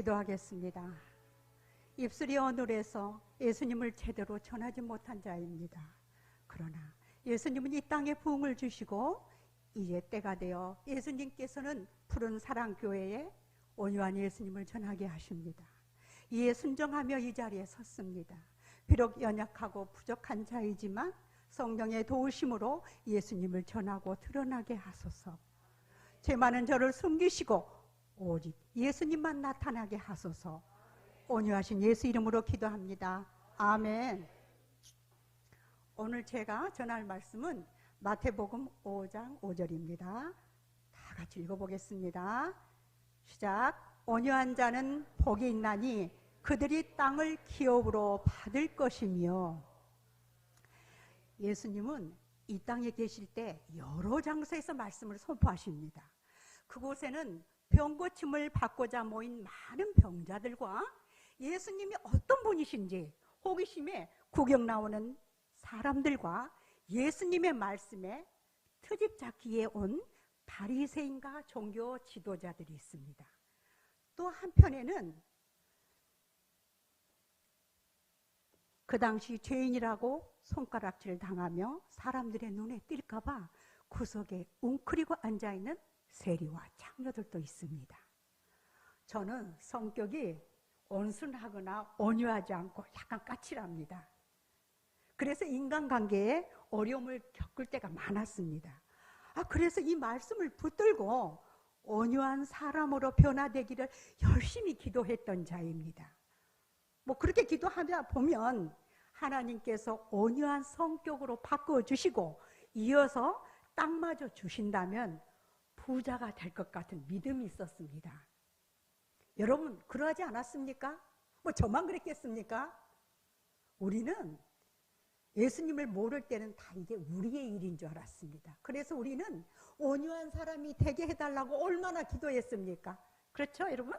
기도하겠습니다. 입술이 어눌해서 예수님을 제대로 전하지 못한 자입니다. 그러나 예수님은 이 땅에 부흥을 주시고 이제 때가 되어 예수님께서는 푸른 사랑교회에 온유한 예수님을 전하게 하십니다. 이에 순종하며 이 자리에 섰습니다. 비록 연약하고 부족한 자이지만 성령의 도우심으로 예수님을 전하고 드러나게 하소서. 죄 많은 저를 숨기시고 오직 예수님만 나타나게 하소서. 온유하신 예수 이름으로 기도합니다. 아멘. 오늘 제가 전할 말씀은 마태복음 5장 5절입니다. 다 같이 읽어보겠습니다. 시작. 온유한 자는 복이 있나니 그들이 땅을 기업으로 받을 것이며. 예수님은 이 땅에 계실 때 여러 장소에서 말씀을 선포하십니다. 그곳에는 병고침을 받고자 모인 많은 병자들과 예수님이 어떤 분이신지 호기심에 구경 나오는 사람들과 예수님의 말씀에 트집 잡기에 온 바리새인과 종교 지도자들이 있습니다. 또 한편에는 그 당시 죄인이라고 손가락질 당하며 사람들의 눈에 띌까 봐 구석에 웅크리고 앉아있는 세리와 창녀들도 있습니다. 저는 성격이 온순하거나 온유하지 않고 약간 까칠합니다. 그래서 인간관계에 어려움을 겪을 때가 많았습니다. 그래서 이 말씀을 붙들고 온유한 사람으로 변화되기를 열심히 기도했던 자입니다. 그렇게 기도하다 보면 하나님께서 온유한 성격으로 바꿔주시고 이어서 땅마저 주신다면 부자가 될 것 같은 믿음이 있었습니다. 여러분 그러하지 않았습니까? 저만 그랬겠습니까? 우리는 예수님을 모를 때는 다 이게 우리의 일인 줄 알았습니다. 그래서 우리는 온유한 사람이 되게 해달라고 얼마나 기도했습니까? 그렇죠 여러분?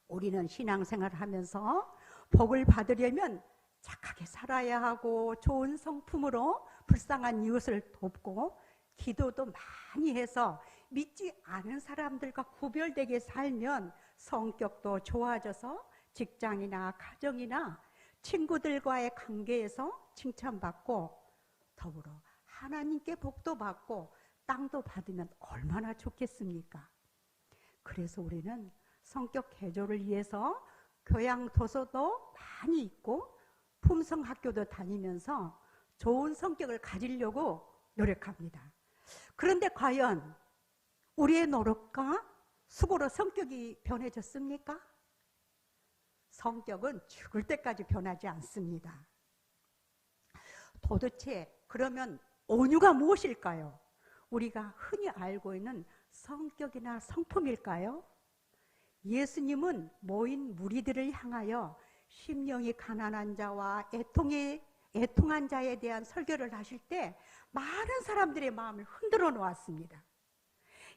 우리는 신앙생활을 하면서 복을 받으려면 착하게 살아야 하고 좋은 성품으로 불쌍한 이웃을 돕고 기도도 많이 해서 믿지 않은 사람들과 구별되게 살면 성격도 좋아져서 직장이나 가정이나 친구들과의 관계에서 칭찬받고 더불어 하나님께 복도 받고 땅도 받으면 얼마나 좋겠습니까? 그래서 우리는 성격 개조를 위해서 교양 도서도 많이 읽고 품성학교도 다니면서 좋은 성격을 가지려고 노력합니다. 그런데 과연 우리의 노력과 수고로 성격이 변해졌습니까? 성격은 죽을 때까지 변하지 않습니다. 도대체 그러면 온유가 무엇일까요? 우리가 흔히 알고 있는 성격이나 성품일까요? 예수님은 모인 무리들을 향하여 심령이 가난한 자와 애통한 자에 대한 설교를 하실 때 많은 사람들의 마음을 흔들어 놓았습니다.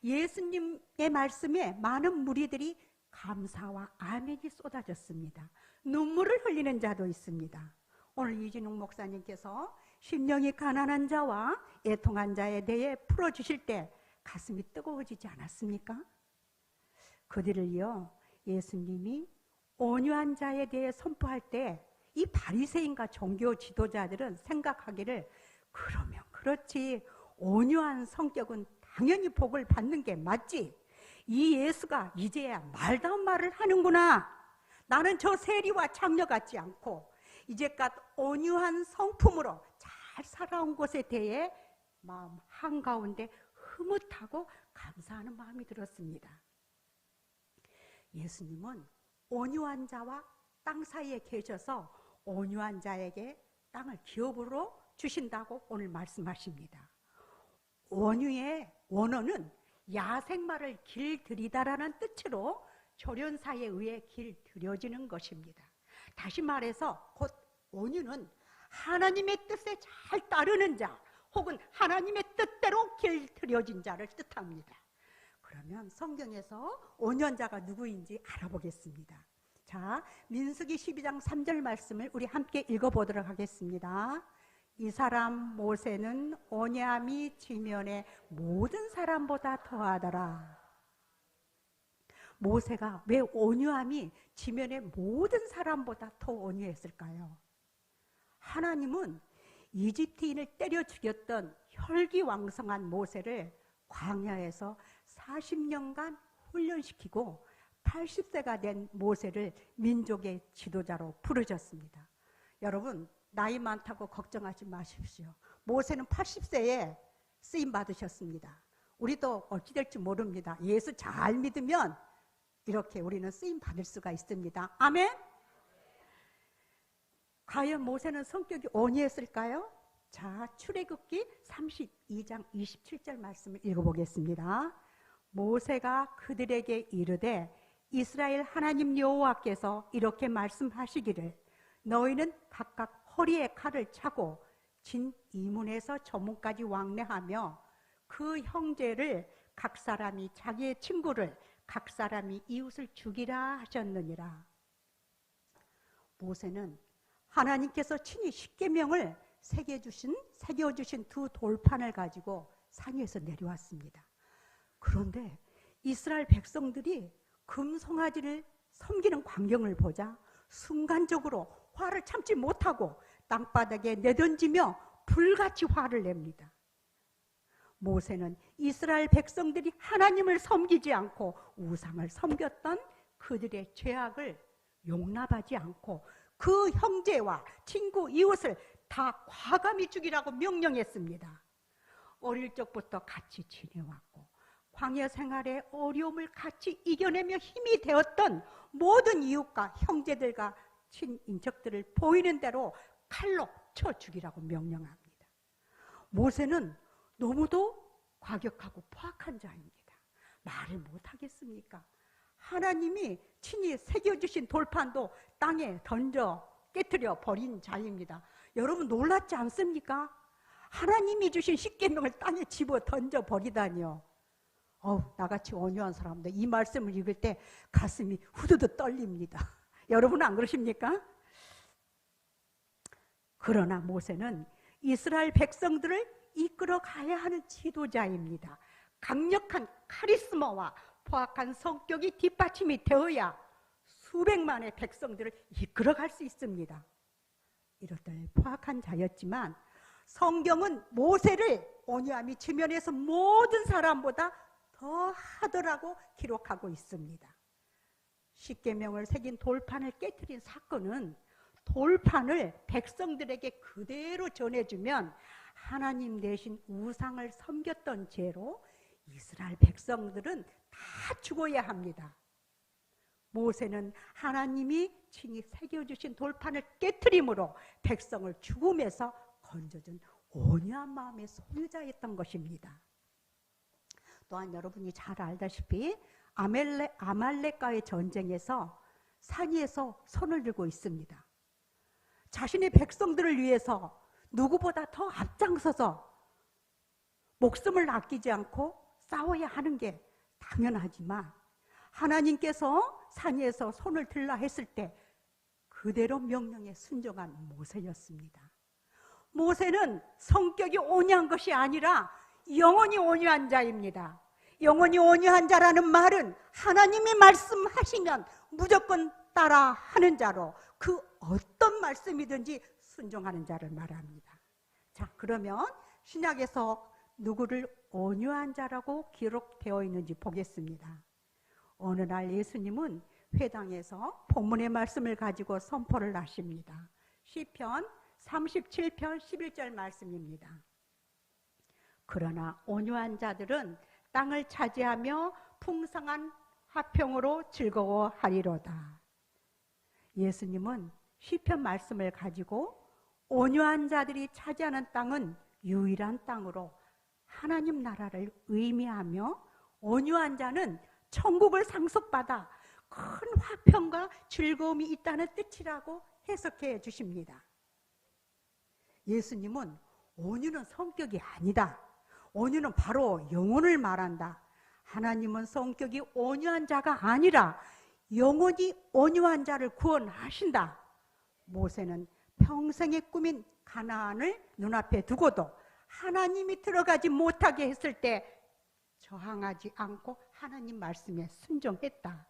예수님의 말씀에 많은 무리들이 감사와 아멘이 쏟아졌습니다. 눈물을 흘리는 자도 있습니다. 오늘 이진웅 목사님께서 심령이 가난한 자와 애통한 자에 대해 풀어주실 때 가슴이 뜨거워지지 않았습니까? 그들을요 예수님이 온유한 자에 대해 선포할 때 이 바리새인과 종교 지도자들은 생각하기를 그러면 그렇지 온유한 성격은 당연히 복을 받는 게 맞지. 이 예수가 이제야 말다운 말을 하는구나. 나는 저 세리와 창녀 같지 않고 이제껏 온유한 성품으로 잘 살아온 것에 대해 마음 한가운데 흐뭇하고 감사하는 마음이 들었습니다. 예수님은 온유한 자와 땅 사이에 계셔서 온유한 자에게 땅을 기업으로 주신다고 오늘 말씀하십니다. 온유의 원어는 야생마를 길들이다라는 뜻으로 조련사에 의해 길들여지는 것입니다. 다시 말해서 곧 온유는 하나님의 뜻에 잘 따르는 자 혹은 하나님의 뜻대로 길들여진 자를 뜻합니다. 그러면 성경에서 온유한자가 누구인지 알아보겠습니다. 자, 민수기 12장 3절 말씀을 우리 함께 읽어보도록 하겠습니다. 이 사람 모세는 온유함이 지면의 모든 사람보다 더하더라. 모세가 왜 온유함이 지면의 모든 사람보다 더 온유했을까요? 하나님은 이집트인을 때려 죽였던 혈기왕성한 모세를 광야에서 40년간 훈련시키고 80세가 된 모세를 민족의 지도자로 부르셨습니다. 여러분, 나이 많다고 걱정하지 마십시오. 모세는 80세에 쓰임 받으셨습니다. 우리도 어찌 될지 모릅니다. 예수 잘 믿으면 이렇게 우리는 쓰임 받을 수가 있습니다. 아멘? 과연 모세는 성격이 온유했을까요? 자, 출애굽기 32장 27절 말씀을 읽어보겠습니다. 모세가 그들에게 이르되 이스라엘 하나님 여호와께서 이렇게 말씀하시기를 너희는 각각 허리에 칼을 차고 진 이문에서 저문까지 왕래하며 그 형제를 각 사람이 자기의 친구를 각 사람이 이웃을 죽이라 하셨느니라. 모세는 하나님께서 친히 십계명을 새겨주신 두 돌판을 가지고 산 위에서 내려왔습니다. 그런데 이스라엘 백성들이 금송아지를 섬기는 광경을 보자 순간적으로 화를 참지 못하고 땅바닥에 내던지며 불같이 화를 냅니다. 모세는 이스라엘 백성들이 하나님을 섬기지 않고 우상을 섬겼던 그들의 죄악을 용납하지 않고 그 형제와 친구, 이웃을 다 과감히 죽이라고 명령했습니다. 어릴 적부터 같이 지내왔고 광야 생활의 어려움을 같이 이겨내며 힘이 되었던 모든 이웃과 형제들과 친인척들을 보이는 대로 칼로 쳐 죽이라고 명령합니다. 모세는 너무도 과격하고 포악한 자입니다. 말을 못하겠습니까? 하나님이 친히 새겨주신 돌판도 땅에 던져 깨트려 버린 자입니다. 여러분 놀랍지 않습니까? 하나님이 주신 십계명을 땅에 집어 던져 버리다니요. 나같이 온유한 사람들 이 말씀을 읽을 때 가슴이 후두둑 떨립니다. 여러분은 안 그러십니까? 그러나 모세는 이스라엘 백성들을 이끌어 가야 하는 지도자입니다. 강력한 카리스마와 포악한 성격이 뒷받침이 되어야 수백만의 백성들을 이끌어 갈 수 있습니다. 이렇듯 포악한 자였지만 성경은 모세를 온유함이 지면에서 모든 사람보다 더 하더라고 기록하고 있습니다. 십계명을 새긴 돌판을 깨트린 사건은 돌판을 백성들에게 그대로 전해주면 하나님 대신 우상을 섬겼던 죄로 이스라엘 백성들은 다 죽어야 합니다. 모세는 하나님이 친히 새겨주신 돌판을 깨트림으로 백성을 죽음에서 건져준 온유한 마음의 소유자였던 것입니다. 또한 여러분이 잘 알다시피 아말렉과의 전쟁에서 산 위에서 손을 들고 있습니다. 자신의 백성들을 위해서 누구보다 더 앞장서서 목숨을 아끼지 않고 싸워야 하는 게 당연하지만 하나님께서 산 위에서 손을 들라 했을 때 그대로 명령에 순종한 모세였습니다. 모세는 성격이 온유한 것이 아니라 영원히 온유한 자입니다. 영원히 온유한 자라는 말은 하나님이 말씀하시면 무조건 따라하는 자로 그 어떤 말씀이든지 순종하는 자를 말합니다. 자, 그러면 신약에서 누구를 온유한 자라고 기록되어 있는지 보겠습니다. 어느 날 예수님은 회당에서 본문의 말씀을 가지고 선포를 하십니다. 시편 37편 11절 말씀입니다. 그러나 온유한 자들은 땅을 차지하며 풍성한 화평으로 즐거워하리로다. 예수님은 시편 말씀을 가지고 온유한 자들이 차지하는 땅은 유일한 땅으로 하나님 나라를 의미하며 온유한 자는 천국을 상속받아 큰 화평과 즐거움이 있다는 뜻이라고 해석해 주십니다. 예수님은 온유는 성격이 아니다. 온유는 바로 영혼을 말한다. 하나님은 성격이 온유한 자가 아니라 영원히 온유한 자를 구원하신다. 모세는 평생의 꿈인 가나안을 눈앞에 두고도 하나님이 들어가지 못하게 했을 때 저항하지 않고 하나님 말씀에 순종했다.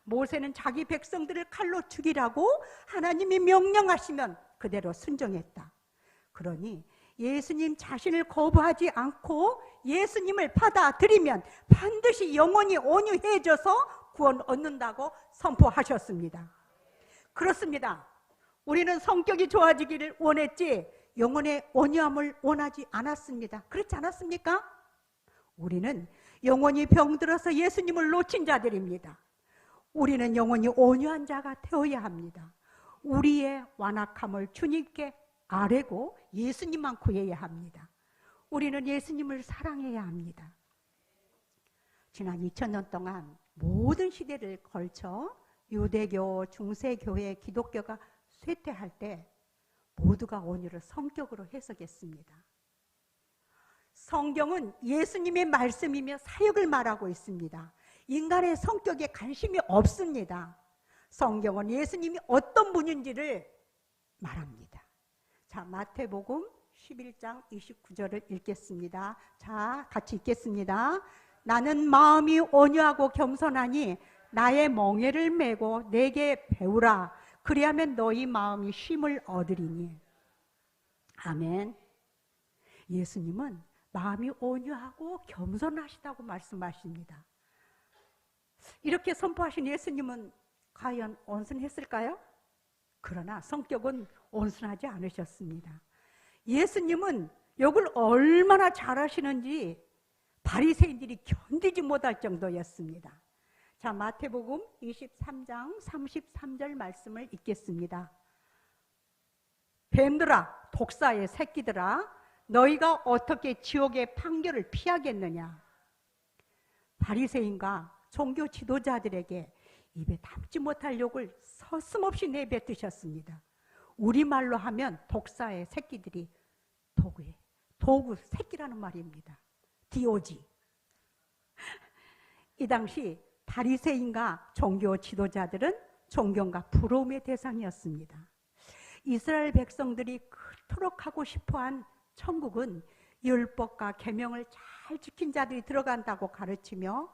모세는 자기 백성들을 칼로 죽이라고 하나님이 명령하시면 그대로 순종했다. 그러니 예수님 자신을 거부하지 않고 예수님을 받아들이면 반드시 영원히 온유해져서 구원 얻는다고 선포하셨습니다. 그렇습니다. 우리는 성격이 좋아지기를 원했지 영혼의 온유함을 원하지 않았습니다. 그렇지 않았습니까? 우리는 영원히 병들어서 예수님을 놓친 자들입니다. 우리는 영원히 온유한 자가 되어야 합니다. 우리의 완악함을 주님께 아뢰고 예수님만 구해야 합니다. 우리는 예수님을 사랑해야 합니다. 지난 2000년 동안 모든 시대를 걸쳐 유대교, 중세교회, 기독교가 쇠퇴할 때 모두가 온유를 성격으로 해석했습니다. 성경은 예수님의 말씀이며 사역을 말하고 있습니다. 인간의 성격에 관심이 없습니다. 성경은 예수님이 어떤 분인지를 말합니다. 자, 마태복음 11장 29절을 읽겠습니다. 자, 같이 읽겠습니다. 나는 마음이 온유하고 겸손하니 나의 멍에를 메고 내게 배우라. 그리하면 너희 마음이 쉼을 얻으리니. 아멘. 예수님은 마음이 온유하고 겸손하시다고 말씀하십니다. 이렇게 선포하신 예수님은 과연 온순했을까요? 그러나 성격은 온순하지 않으셨습니다. 예수님은 욕을 얼마나 잘하시는지 바리새인들이 견디지 못할 정도였습니다. 자, 마태복음 23장 33절 말씀을 읽겠습니다. 뱀들아, 독사의 새끼들아, 너희가 어떻게 지옥의 판결을 피하겠느냐? 바리새인과 종교 지도자들에게 입에 담지 못할 욕을 서슴없이 내뱉으셨습니다. 우리말로 하면 독사의 새끼들이 도구 새끼라는 말입니다. 디오지. 이 당시 바리새인과 종교 지도자들은 존경과 부러움의 대상이었습니다. 이스라엘 백성들이 그토록 하고 싶어한 천국은 율법과 계명을 잘 지킨 자들이 들어간다고 가르치며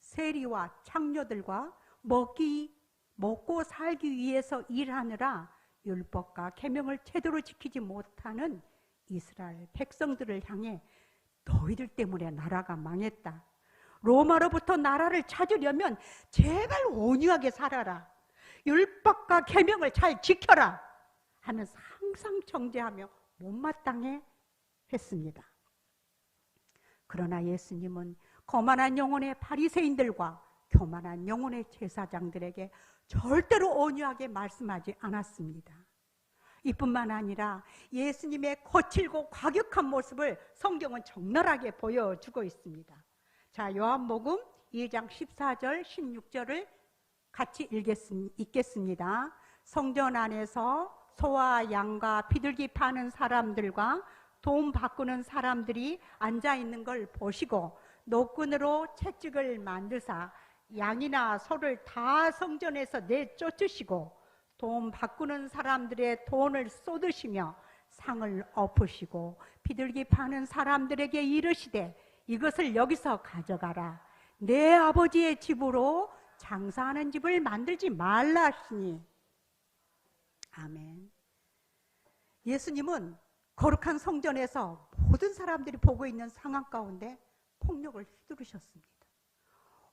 세리와 창녀들과 먹고 살기 위해서 일하느라 율법과 계명을 제대로 지키지 못하는 이스라엘 백성들을 향해 너희들 때문에 나라가 망했다. 로마로부터 나라를 찾으려면 제발 온유하게 살아라. 율법과 계명을 잘 지켜라 하면서 항상 정죄하며 못마땅해 했습니다. 그러나 예수님은 거만한 영혼의 바리새인들과 교만한 영혼의 제사장들에게 절대로 온유하게 말씀하지 않았습니다. 이뿐만 아니라 예수님의 거칠고 과격한 모습을 성경은 적나라하게 보여주고 있습니다. 자, 요한복음 2장 14절 16절을 같이 읽겠습니다. 성전 안에서 소와 양과 비둘기 파는 사람들과 돈 바꾸는 사람들이 앉아있는 걸 보시고 노끈으로 채찍을 만드사 양이나 소를 다 성전에서 내쫓으시고 돈 바꾸는 사람들의 돈을 쏟으시며 상을 엎으시고 비둘기 파는 사람들에게 이르시되 이것을 여기서 가져가라. 내 아버지의 집으로 장사하는 집을 만들지 말라 하시니. 아멘. 예수님은 거룩한 성전에서 모든 사람들이 보고 있는 상황 가운데 폭력을 휘두르셨습니다.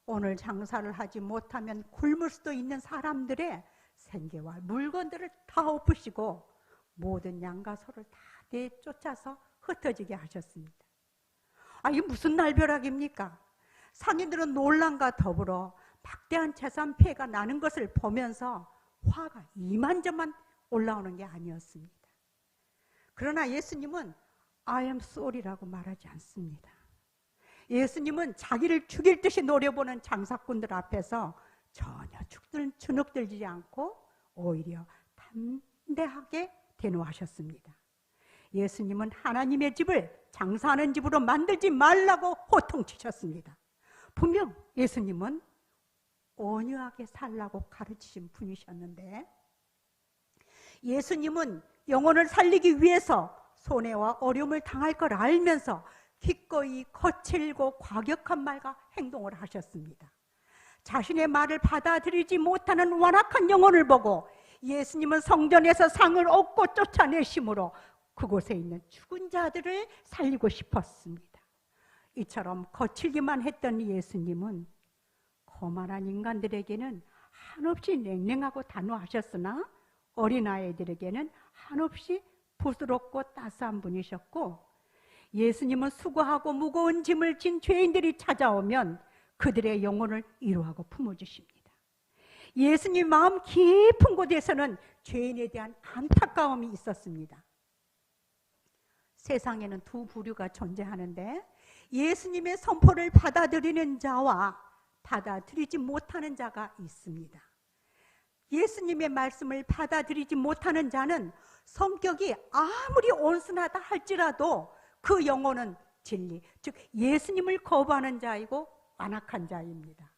오늘 장사를 하지 못하면 굶을 수도 있는 사람들의 생계와 물건들을 다 엎으시고 모든 양과 소를 다 내쫓아서 흩어지게 하셨습니다. 이게 무슨 날벼락입니까? 상인들은 논란과 더불어 막대한 재산 피해가 나는 것을 보면서 화가 이만저만 올라오는 게 아니었습니다. 그러나 예수님은 I am sorry라고 말하지 않습니다. 예수님은 자기를 죽일 듯이 노려보는 장사꾼들 앞에서 전혀 주눅들지 않고 오히려 담대하게 대노하셨습니다. 예수님은 하나님의 집을 장사하는 집으로 만들지 말라고 호통치셨습니다. 분명 예수님은 온유하게 살라고 가르치신 분이셨는데 예수님은 영혼을 살리기 위해서 손해와 어려움을 당할 걸 알면서 기꺼이 거칠고 과격한 말과 행동을 하셨습니다. 자신의 말을 받아들이지 못하는 완악한 영혼을 보고 예수님은 성전에서 상을 얻고 쫓아내심으로 그곳에 있는 죽은 자들을 살리고 싶었습니다. 이처럼 거칠기만 했던 예수님은 거만한 인간들에게는 한없이 냉랭하고 단호하셨으나 어린아이들에게는 한없이 부드럽고 따스한 분이셨고, 예수님은 수고하고 무거운 짐을 진 죄인들이 찾아오면 그들의 영혼을 위로하고 품어주십니다. 예수님 마음 깊은 곳에서는 죄인에 대한 안타까움이 있었습니다. 세상에는 두 부류가 존재하는데 예수님의 선포를 받아들이는 자와 받아들이지 못하는 자가 있습니다. 예수님의 말씀을 받아들이지 못하는 자는 성격이 아무리 온순하다 할지라도 그 영혼은 진리, 즉 예수님을 거부하는 자이고 완악한 자입니다.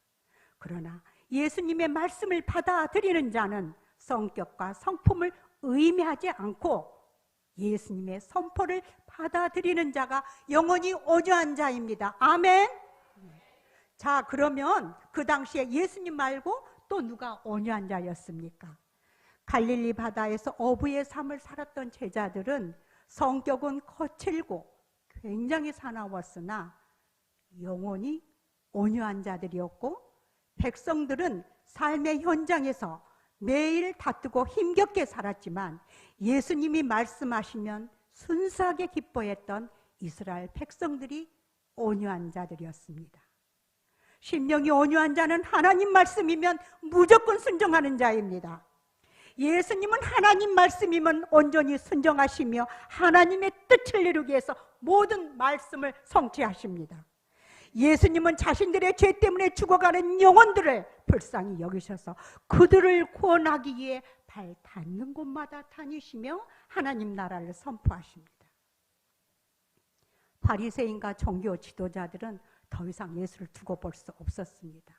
그러나 예수님의 말씀을 받아들이는 자는 성격과 성품을 의미하지 않고 예수님의 선포를 받아들이는 자가 영원히 온유한 자입니다. 아멘. 자, 그러면 그 당시에 예수님 말고 또 누가 온유한 자였습니까? 갈릴리 바다에서 어부의 삶을 살았던 제자들은 성격은 거칠고 굉장히 사나웠으나 영혼이 온유한 자들이었고, 백성들은 삶의 현장에서 매일 다투고 힘겹게 살았지만 예수님이 말씀하시면 순수하게 기뻐했던 이스라엘 백성들이 온유한 자들이었습니다. 심령이 온유한 자는 하나님 말씀이면 무조건 순종하는 자입니다. 예수님은 하나님 말씀이면 온전히 순종하시며 하나님의 뜻을 이루기 위해서 모든 말씀을 성취하십니다. 예수님은 자신들의 죄 때문에 죽어가는 영혼들을 불쌍히 여기셔서 그들을 구원하기 위해 발 닿는 곳마다 다니시며 하나님 나라를 선포하십니다. 바리새인과 종교 지도자들은 더 이상 예수를 두고 볼 수 없었습니다.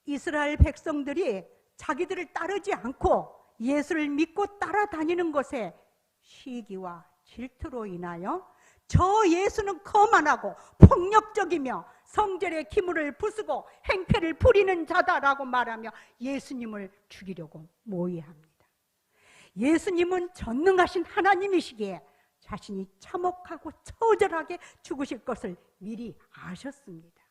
이스라엘 백성들이 자기들을 따르지 않고 예수를 믿고 따라다니는 것에 시기와 질투로 인하여 저 예수는 거만하고 폭력적이며 성전의 기물을 부수고 행패를 부리는 자다라고 말하며 예수님을 죽이려고 모의합니다. 예수님은 전능하신 하나님이시기에 자신이 참혹하고 처절하게 죽으실 것을 미리 아셨습니다.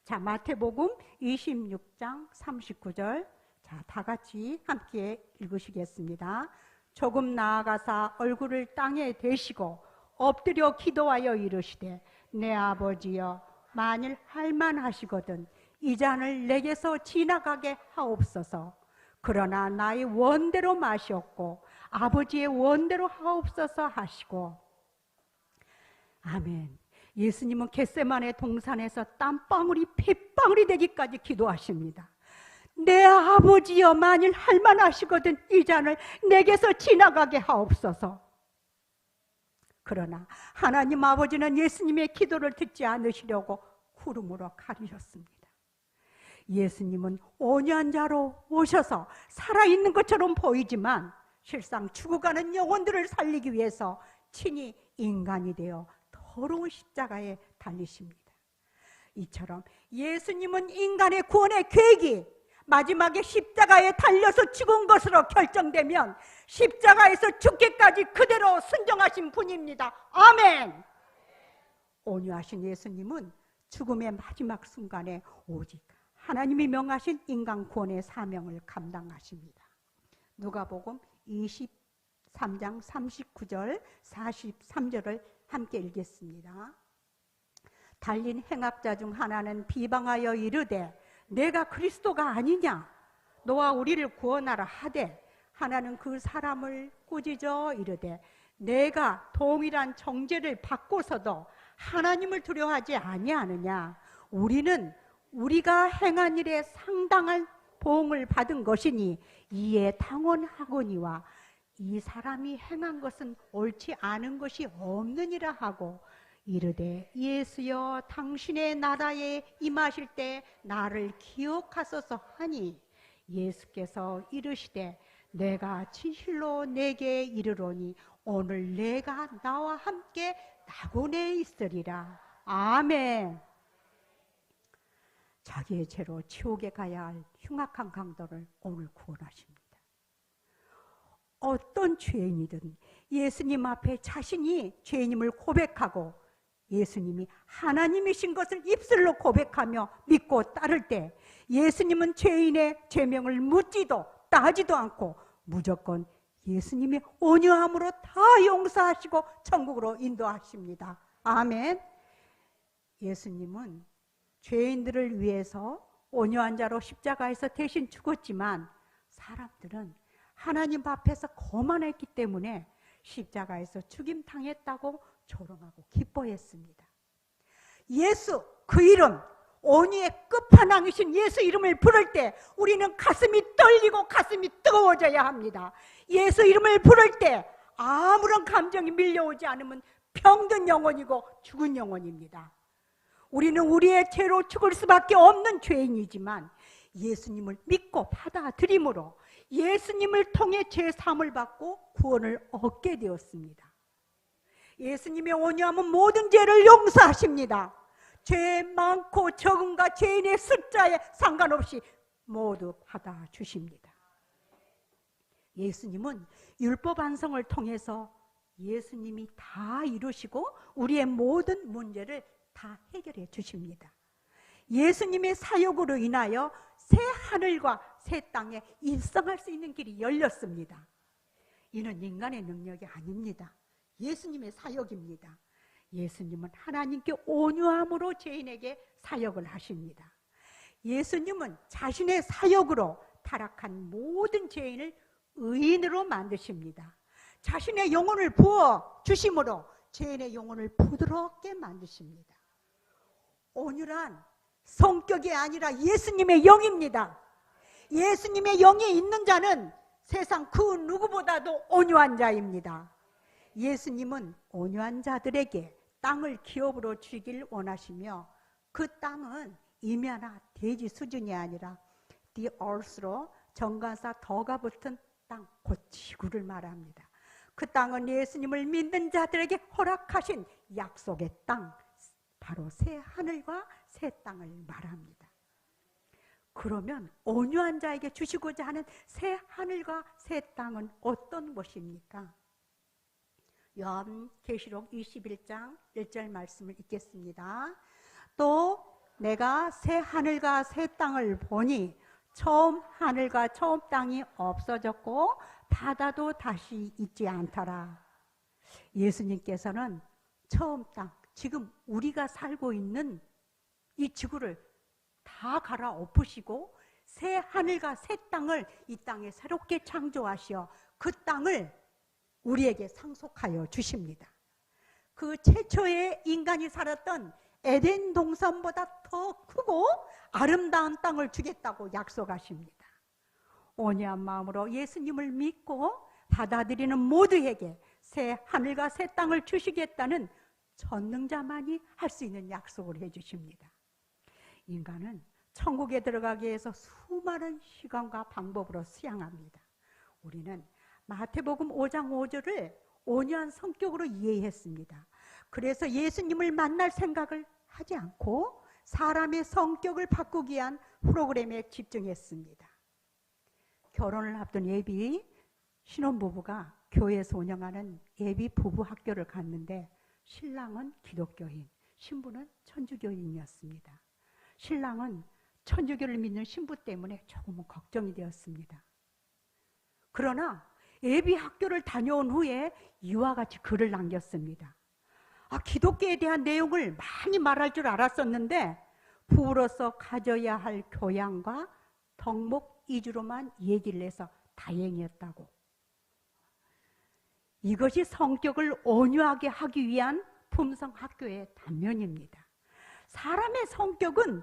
자, 마태복음 26장 39절, 자, 다 같이 함께 읽으시겠습니다. 조금 나아가사 얼굴을 땅에 대시고 엎드려 기도하여 이르시되 내 아버지여 만일 할만하시거든 이 잔을 내게서 지나가게 하옵소서. 그러나 나의 원대로 마시옵고 아버지의 원대로 하옵소서 하시고. 아멘. 예수님은 겟세마네 동산에서 땀방울이 핏방울이 되기까지 기도하십니다. 내 아버지여 만일 할만하시거든 이 잔을 내게서 지나가게 하옵소서. 그러나 하나님 아버지는 예수님의 기도를 듣지 않으시려고 구름으로 가리셨습니다. 예수님은 온유한 자로 오셔서 살아있는 것처럼 보이지만 실상 죽어가는 영혼들을 살리기 위해서 친히 인간이 되어 더러운 십자가에 달리십니다. 이처럼 예수님은 인간의 구원의 계획이 마지막에 십자가에 달려서 죽은 것으로 결정되면 십자가에서 죽기까지 그대로 순종하신 분입니다. 아멘. 온유하신 예수님은 죽음의 마지막 순간에 오직 하나님이 명하신 인간 구원의 사명을 감당하십니다. 누가복음 23장 39절 43절을 함께 읽겠습니다. 달린 행악자 중 하나는 비방하여 이르되 내가 그리스도가 아니냐 너와 우리를 구원하라 하되 하나는 그 사람을 꾸짖어 이르되 내가 동일한 정죄를 받고서도 하나님을 두려워하지 아니하느냐 우리는 우리가 행한 일에 상당한 보응을 받은 것이니 이에 당원하거니와 이 사람이 행한 것은 옳지 않은 것이 없느니라 하고 이르되 예수여 당신의 나라에 임하실 때 나를 기억하소서 하니 예수께서 이르시되 내가 진실로 내게 이르노니 오늘 내가 나와 함께 낙원에 있으리라. 아멘. 자기의 죄로 지옥에 가야 할 흉악한 강도를 오늘 구원하십니다. 어떤 죄인이든 예수님 앞에 자신이 죄인임을 고백하고 예수님이 하나님이신 것을 입술로 고백하며 믿고 따를 때 예수님은 죄인의 죄명을 묻지도 따지도 않고 무조건 예수님의 온유함으로 다 용서하시고 천국으로 인도하십니다. 아멘. 예수님은 죄인들을 위해서 온유한 자로 십자가에서 대신 죽었지만 사람들은 하나님 앞에서 거만했기 때문에 십자가에서 죽임 당했다고 조롱하고 기뻐했습니다. 예수, 그 이름, 온유의 끝판왕이신 예수 이름을 부를 때 우리는 가슴이 떨리고 가슴이 뜨거워져야 합니다. 예수 이름을 부를 때 아무런 감정이 밀려오지 않으면 병든 영혼이고 죽은 영혼입니다. 우리는 우리의 죄로 죽을 수밖에 없는 죄인이지만 예수님을 믿고 받아들임으로 예수님을 통해 죄 사함을 받고 구원을 얻게 되었습니다. 예수님의 온유함은 모든 죄를 용서하십니다. 죄 많고 적음과 죄인의 숫자에 상관없이 모두 받아주십니다. 예수님은 율법 완성을 통해서 예수님이 다 이루시고 우리의 모든 문제를 다 해결해 주십니다. 예수님의 사역으로 인하여 새 하늘과 새 땅에 입성할 수 있는 길이 열렸습니다. 이는 인간의 능력이 아닙니다. 예수님의 사역입니다. 예수님은 하나님께 온유함으로 죄인에게 사역을 하십니다. 예수님은 자신의 사역으로 타락한 모든 죄인을 의인으로 만드십니다. 자신의 영혼을 부어 주심으로 죄인의 영혼을 부드럽게 만드십니다. 온유란 성격이 아니라 예수님의 영입니다. 예수님의 영이 있는 자는 세상 그 누구보다도 온유한 자입니다. 예수님은 온유한 자들에게 땅을 기업으로 주길 원하시며 그 땅은 임야나 대지 수준이 아니라 the earth로 정관사 더가 붙은 땅, 곧 지구를 말합니다. 그 땅은 예수님을 믿는 자들에게 허락하신 약속의 땅, 바로 새 하늘과 새 땅을 말합니다. 그러면 온유한 자에게 주시고자 하는 새 하늘과 새 땅은 어떤 것입니까? 요한계시록 21장 1절 말씀을 읽겠습니다. 또 내가 새 하늘과 새 땅을 보니 처음 하늘과 처음 땅이 없어졌고 바다도 다시 있지 않더라. 예수님께서는 처음 땅, 지금 우리가 살고 있는 이 지구를 다 갈아엎으시고 새 하늘과 새 땅을 이 땅에 새롭게 창조하시어 그 땅을 우리에게 상속하여 주십니다. 그 최초의 인간이 살았던 에덴 동산보다 더 크고 아름다운 땅을 주겠다고 약속하십니다. 온유한 마음으로 예수님을 믿고 받아들이는 모두에게 새 하늘과 새 땅을 주시겠다는 전능자만이 할 수 있는 약속을 해주십니다. 인간은 천국에 들어가기 위해서 수많은 시간과 방법으로 수양합니다. 우리는 마태복음 5장 5절을 온유한 성격으로 이해했습니다. 그래서 예수님을 만날 생각을 하지 않고 사람의 성격을 바꾸기 위한 프로그램에 집중했습니다. 결혼을 앞둔 예비 신혼부부가 교회에서 운영하는 예비 부부 학교를 갔는데 신랑은 기독교인, 신부는 천주교인이었습니다. 신랑은 천주교를 믿는 신부 때문에 조금은 걱정이 되었습니다. 그러나 예비 학교를 다녀온 후에 이와 같이 글을 남겼습니다. 기독교에 대한 내용을 많이 말할 줄 알았었는데 부부로서 가져야 할 교양과 덕목 위주로만 얘기를 해서 다행이었다고. 이것이 성격을 온유하게 하기 위한 품성학교의 단면입니다. 사람의 성격은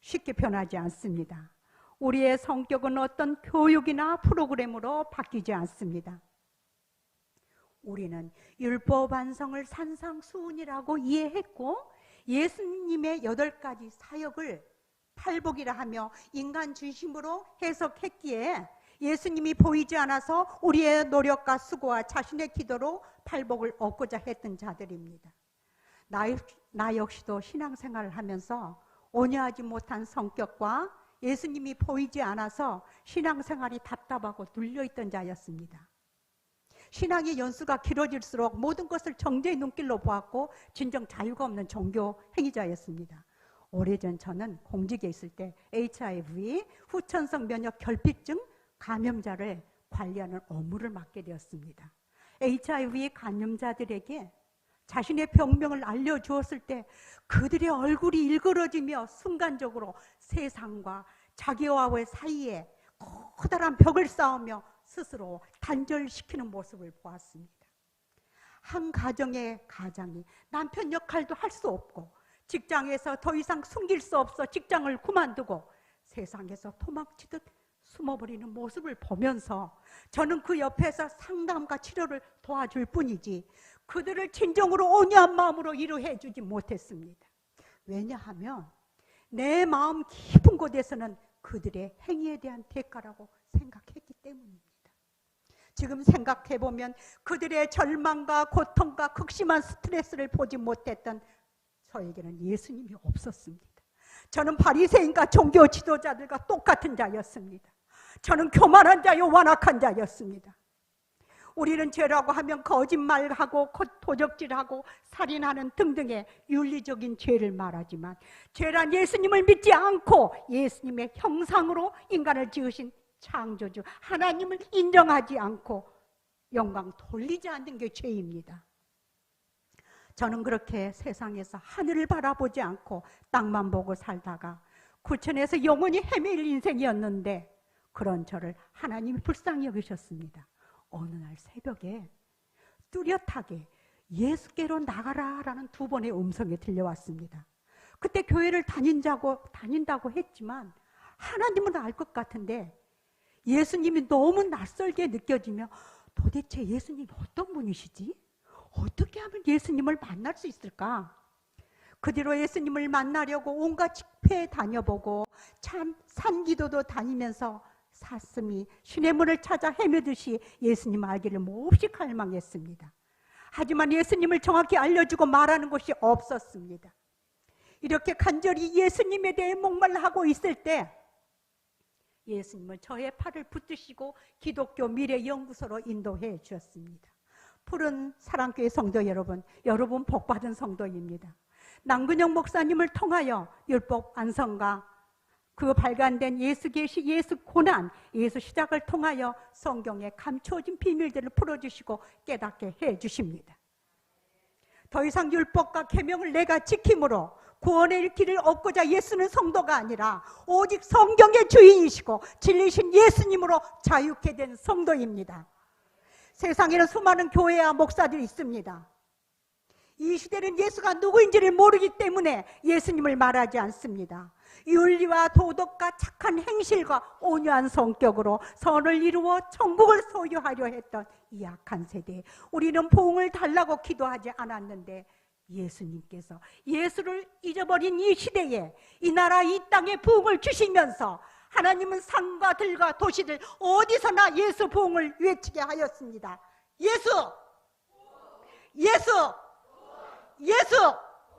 쉽게 변하지 않습니다. 우리의 성격은 어떤 교육이나 프로그램으로 바뀌지 않습니다. 우리는 율법 완성을 산상수훈이라고 이해했고 예수님의 8가지 사역을 팔복이라 하며 인간 중심으로 해석했기에 예수님이 보이지 않아서 우리의 노력과 수고와 자신의 기도로 팔복을 얻고자 했던 자들입니다. 나 역시도 신앙생활을 하면서 온유하지 못한 성격과 예수님이 보이지 않아서 신앙생활이 답답하고 눌려있던 자였습니다. 신앙의 연수가 길어질수록 모든 것을 정죄의 눈길로 보았고 진정 자유가 없는 종교 행위자였습니다. 오래전 저는 공직에 있을 때 HIV, 후천성 면역 결핍증 감염자를 관리하는 업무를 맡게 되었습니다. HIV 감염자들에게 자신의 병명을 알려주었을 때 그들의 얼굴이 일그러지며 순간적으로 세상과 자기와의 사이에 커다란 벽을 쌓으며 스스로 단절시키는 모습을 보았습니다. 한 가정의 가장이 남편 역할도 할 수 없고 직장에서 더 이상 숨길 수 없어 직장을 그만두고 세상에서 도망치듯 숨어버리는 모습을 보면서 저는 그 옆에서 상담과 치료를 도와줄 뿐이지 그들을 진정으로 온유한 마음으로 위로해 주지 못했습니다. 왜냐하면 내 마음 깊은 곳에서는 그들의 행위에 대한 대가라고 생각했기 때문입니다. 지금 생각해보면 그들의 절망과 고통과 극심한 스트레스를 보지 못했던 저에게는 예수님이 없었습니다. 저는 바리새인과 종교 지도자들과 똑같은 자였습니다. 저는 교만한 자요 완악한 자였습니다. 우리는 죄라고 하면 거짓말하고 도적질하고 살인하는 등등의 윤리적인 죄를 말하지만 죄란 예수님을 믿지 않고 예수님의 형상으로 인간을 지으신 창조주 하나님을 인정하지 않고 영광 돌리지 않는 게 죄입니다. 저는 그렇게 세상에서 하늘을 바라보지 않고 땅만 보고 살다가 구천에서 영원히 헤매일 인생이었는데 그런 저를 하나님이 불쌍히 여기셨습니다. 어느 날 새벽에 뚜렷하게 예수께로 나가라라는 두 번의 음성이 들려왔습니다. 그때 교회를 다닌다고 했지만 하나님은 알 것 같은데 예수님이 너무 낯설게 느껴지며 도대체 예수님이 어떤 분이시지? 어떻게 하면 예수님을 만날 수 있을까? 그 뒤로 예수님을 만나려고 온갖 집회에 다녀보고 참 산기도도 다니면서 사슴이 시냇물을 찾아 헤매듯이 예수님 알기를 몹시 갈망했습니다. 하지만 예수님을 정확히 알려주고 말하는 곳이 없었습니다. 이렇게 간절히 예수님에 대해 목말라하고 있을 때 예수님은 저의 팔을 붙드시고 기독교 미래연구소로 인도해 주셨습니다. 푸른 사랑교회 성도 여러분, 여러분 복받은 성도입니다. 남근영 목사님을 통하여 율법 완성과 그 발간된 예수 계시, 예수 고난, 예수 시작을 통하여 성경에 감추어진 비밀들을 풀어주시고 깨닫게 해주십니다. 더 이상 율법과 계명을 내가 지킴으로 구원의 길을 얻고자 예수는 성도가 아니라 오직 성경의 주인이시고 진리신 예수님으로 자유케 된 성도입니다. 세상에는 수많은 교회와 목사들이 있습니다. 이 시대는 예수가 누구인지를 모르기 때문에 예수님을 말하지 않습니다. 윤리와 도덕과 착한 행실과 온유한 성격으로 선을 이루어 천국을 소유하려 했던 이 악한 세대에 우리는 보응을 달라고 기도하지 않았는데 예수님께서 예수를 잊어버린 이 시대에 이 나라 이 땅에 부흥을 주시면서 하나님은 산과 들과 도시들 어디서나 예수 부흥을 외치게 하였습니다. 예수! 예수! 예수!